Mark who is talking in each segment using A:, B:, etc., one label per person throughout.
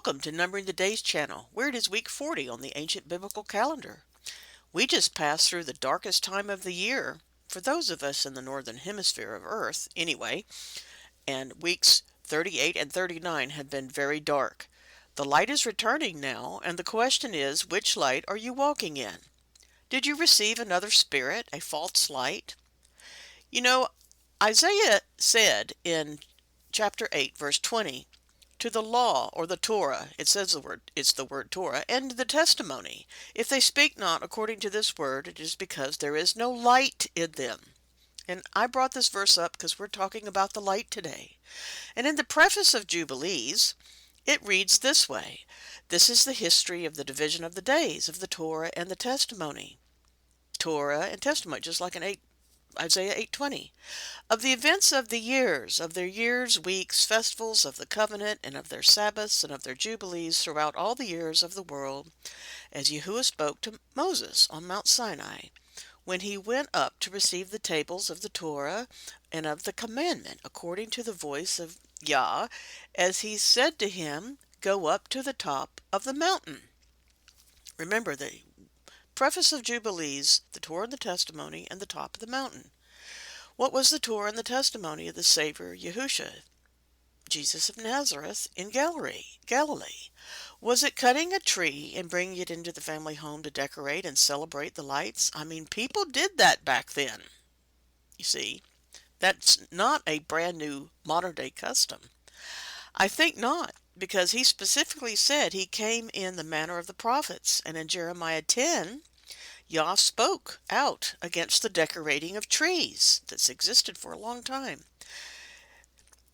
A: Welcome to Numbering the Days channel, where it is week 40 on the ancient biblical calendar. We just passed through the darkest time of the year, for those of us in the northern hemisphere of Earth, anyway, and weeks 38 and 39 have been very dark. The light is returning now, and the question is, which light are you walking in? Did you receive another spirit, a false light? You know, Isaiah said in chapter 8, verse 20, to the law or the Torah, it's the word Torah, and the testimony. If they speak not according to this word, it is because there is no light in them. And I brought this verse up because we're talking about the light today. And in the preface of Jubilees, it reads this way: this is the history of the division of the days of the Torah and the testimony. Torah and testimony, just like in Isaiah 8:20, of the events of the years, of their years, weeks, festivals, of the covenant, and of their Sabbaths, and of their Jubilees throughout all the years of the world, as Yahuwah spoke to Moses on Mount Sinai, when he went up to receive the tables of the Torah and of the commandment, according to the voice of Yah, as he said to him, go up to the top of the mountain. Remember the preface of Jubilees, the Torah and the testimony, and the top of the mountain. What was the Torah and the testimony of the Savior Yahusha, Jesus of Nazareth, in Galilee? Was it cutting a tree and bringing it into the family home to decorate and celebrate the lights? I mean, people did that back then. You see, that's not a brand new modern day custom. I think not, because he specifically said he came in the manner of the prophets, and in Jeremiah 10, Yah spoke out against the decorating of trees that's existed for a long time.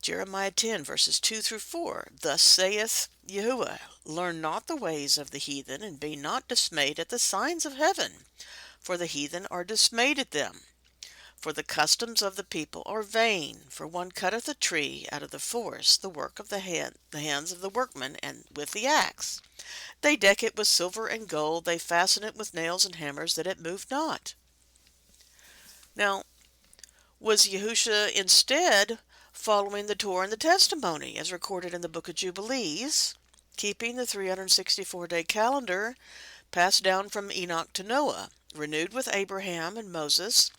A: Jeremiah 10, verses 2 through 4, thus saith Yahuwah, learn not the ways of the heathen, and be not dismayed at the signs of heaven, for the heathen are dismayed at them. For the customs of the people are vain, for one cutteth a tree out of the forest, the work of the hands of the workman, and with the axe. They deck it with silver and gold, they fasten it with nails and hammers, that it move not. Now, was Yahusha instead following the Torah and the testimony, as recorded in the Book of Jubilees, keeping the 364-day calendar passed down from Enoch to Noah, renewed with Abraham and Moses,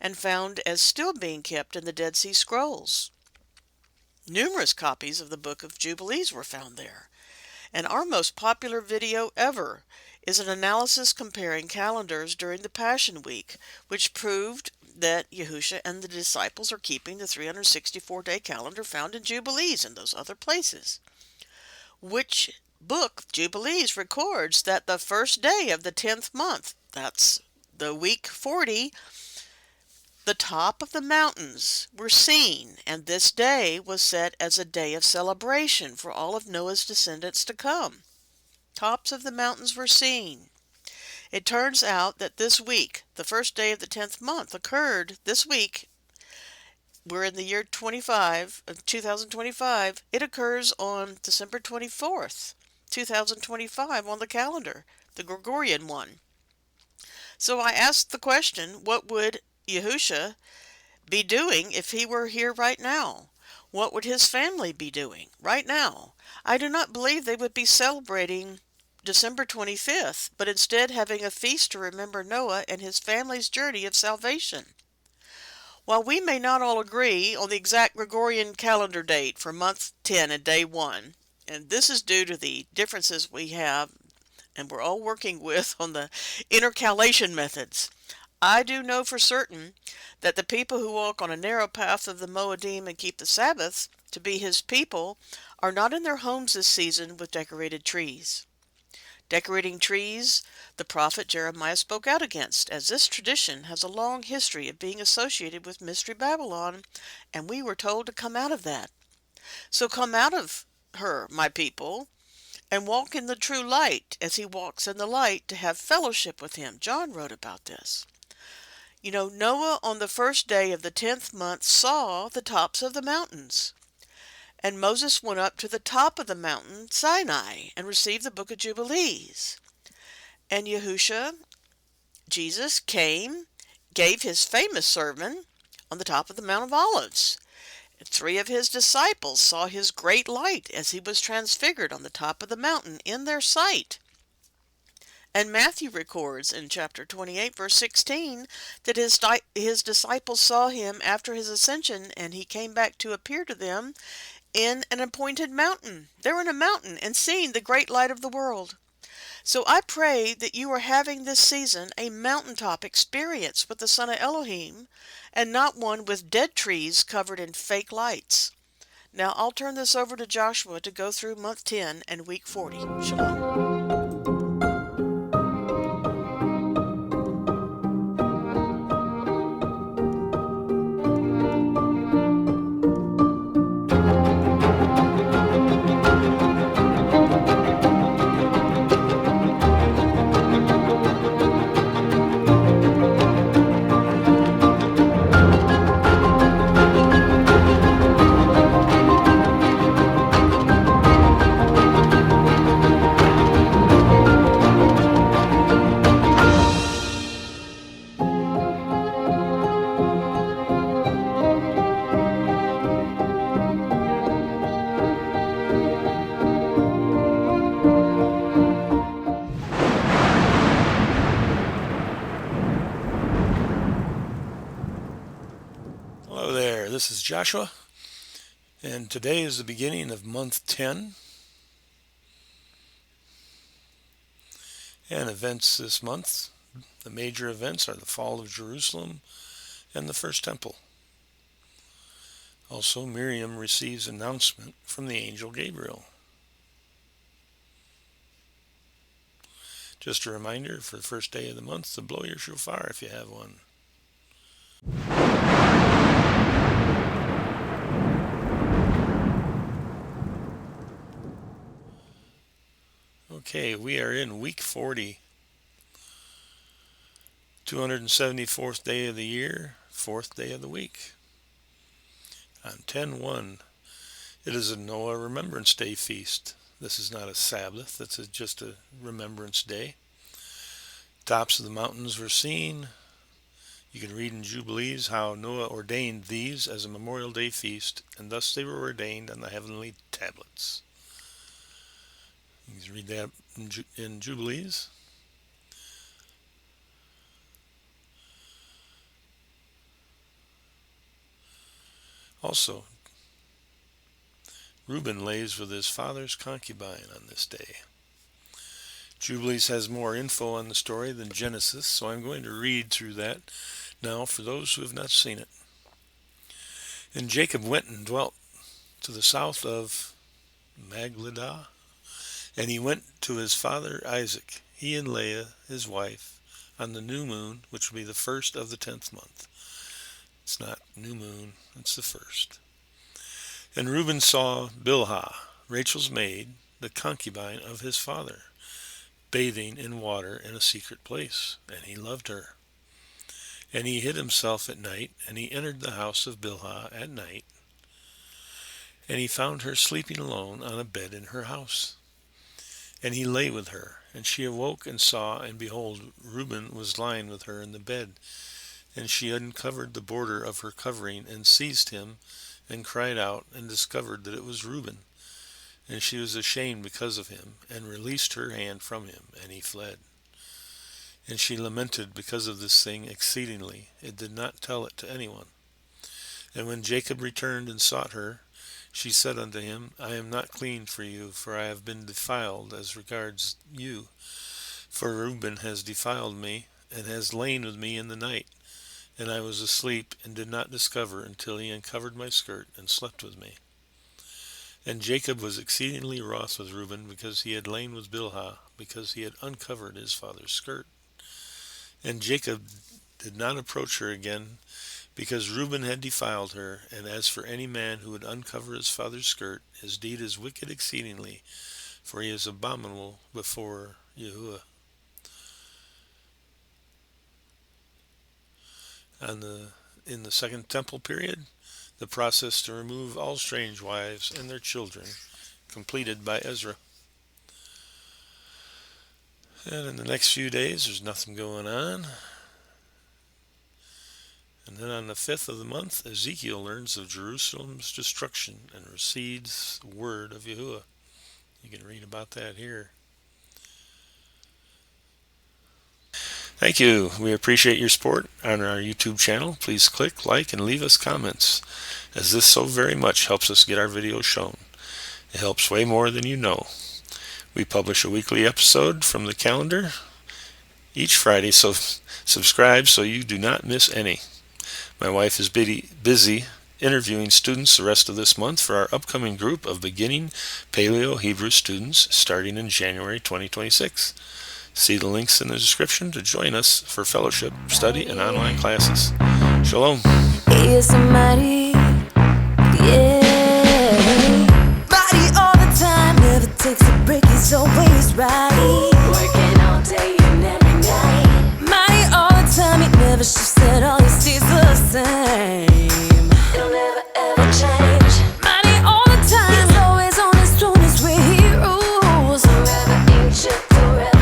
A: and found as still being kept in the Dead Sea Scrolls? Numerous copies of the Book of Jubilees were found there. And our most popular video ever is an analysis comparing calendars during the Passion Week, which proved that Yahusha and the disciples are keeping the 364-day calendar found in Jubilees and those other places. Which book, Jubilees, records that the first day of the 10th month, that's the week 40, the top of the mountains were seen, and this day was set as a day of celebration for all of Noah's descendants to come. Tops of the mountains were seen. It turns out that this week, the first day of the 10th month, occurred this week. We're in the year 2025. It occurs on December 24th, 2025 on the calendar, the Gregorian one. So I asked the question, what would Yahusha be doing if he were here right now? What would his family be doing right now? I do not believe they would be celebrating December 25th, but instead having a feast to remember Noah and his family's journey of salvation. While we may not all agree on the exact Gregorian calendar date for month 10 and day 1, and this is due to the differences we have and we're all working with on the intercalation methods, I do know for certain that the people who walk on a narrow path of the Moedim and keep the Sabbaths to be his people are not in their homes this season with decorated trees. Decorating trees, the prophet Jeremiah spoke out against, as this tradition has a long history of being associated with Mystery Babylon, and we were told to come out of that. So come out of her, my people, and walk in the true light, as he walks in the light, to have fellowship with him. John wrote about this. You know, Noah on the first day of the 10th month saw the tops of the mountains. And Moses went up to the top of the mountain, Sinai, and received the Book of Jubilees. And Yahusha, Jesus, came, gave his famous sermon on the top of the Mount of Olives. 3 of his disciples saw his great light as he was transfigured on the top of the mountain in their sight. And Matthew records in chapter 28, verse 16, that his disciples saw him after his ascension, and he came back to appear to them in an appointed mountain. They're in a mountain and seeing the great light of the world. So I pray that you are having this season a mountaintop experience with the Son of Elohim, and not one with dead trees covered in fake lights. Now I'll turn this over to Joshua to go through month 10 and week 40. Shalom.
B: Hello there, this is Joshua, and today is the beginning of month 10. And events this month, the major events are the fall of Jerusalem and the first temple. Also, Miriam receives announcement from the angel Gabriel. Just a reminder for the first day of the month to blow your shofar if you have one. Okay, we are in week 40, 274th day of the year, 4th day of the week. On 10/1, it is a Noah Remembrance Day feast. This is not a Sabbath, it's just a remembrance day. Tops of the mountains were seen. You can read in Jubilees how Noah ordained these as a Memorial Day feast, and thus they were ordained on the heavenly tablets. You can read that in Jubilees. Also, Reuben lays with his father's concubine on this day. Jubilees has more info on the story than Genesis, so I'm going to read through that now for those who have not seen it. And Jacob went and dwelt to the south of Magladah, and he went to his father Isaac, he and Leah, his wife, on the new moon, which will be the first of the 10th month. It's not new moon, it's the first. And Reuben saw Bilhah, Rachel's maid, the concubine of his father, bathing in water in a secret place, and he loved her. And he hid himself at night, and he entered the house of Bilhah at night, and he found her sleeping alone on a bed in her house. And he lay with her, and she awoke and saw, and behold, Reuben was lying with her in the bed. And she uncovered the border of her covering, and seized him, and cried out, and discovered that it was Reuben. And she was ashamed because of him, and released her hand from him, and he fled. And she lamented because of this thing exceedingly, and did not tell it to anyone. And when Jacob returned and sought her, she said unto him, I am not clean for you, for I have been defiled as regards you. For Reuben has defiled me, and has lain with me in the night. And I was asleep, and did not discover until he uncovered my skirt, and slept with me. And Jacob was exceedingly wroth with Reuben, because he had lain with Bilhah, because he had uncovered his father's skirt. And Jacob did not approach her again, because Reuben had defiled her. And as for any man who would uncover his father's skirt, his deed is wicked exceedingly, for he is abominable before Yahuwah. In the Second Temple period, the process to remove all strange wives and their children, completed by Ezra. And in the next few days, there's nothing going on. And then on the 5th of the month, Ezekiel learns of Jerusalem's destruction and receives the word of Yahuwah. You can read about that here. Thank you. We appreciate your support on our YouTube channel. Please click like and leave us comments, as this so very much helps us get our videos shown. It helps way more than you know. We publish a weekly episode from the calendar each Friday, so subscribe so you do not miss any. My wife is busy interviewing students the rest of this month for our upcoming group of beginning Paleo Hebrew students starting in January 2026. See the links in the description to join us for fellowship, study, and online classes. Shalom.
C: He is somebody, yeah. Body all the time, never takes a break, he's always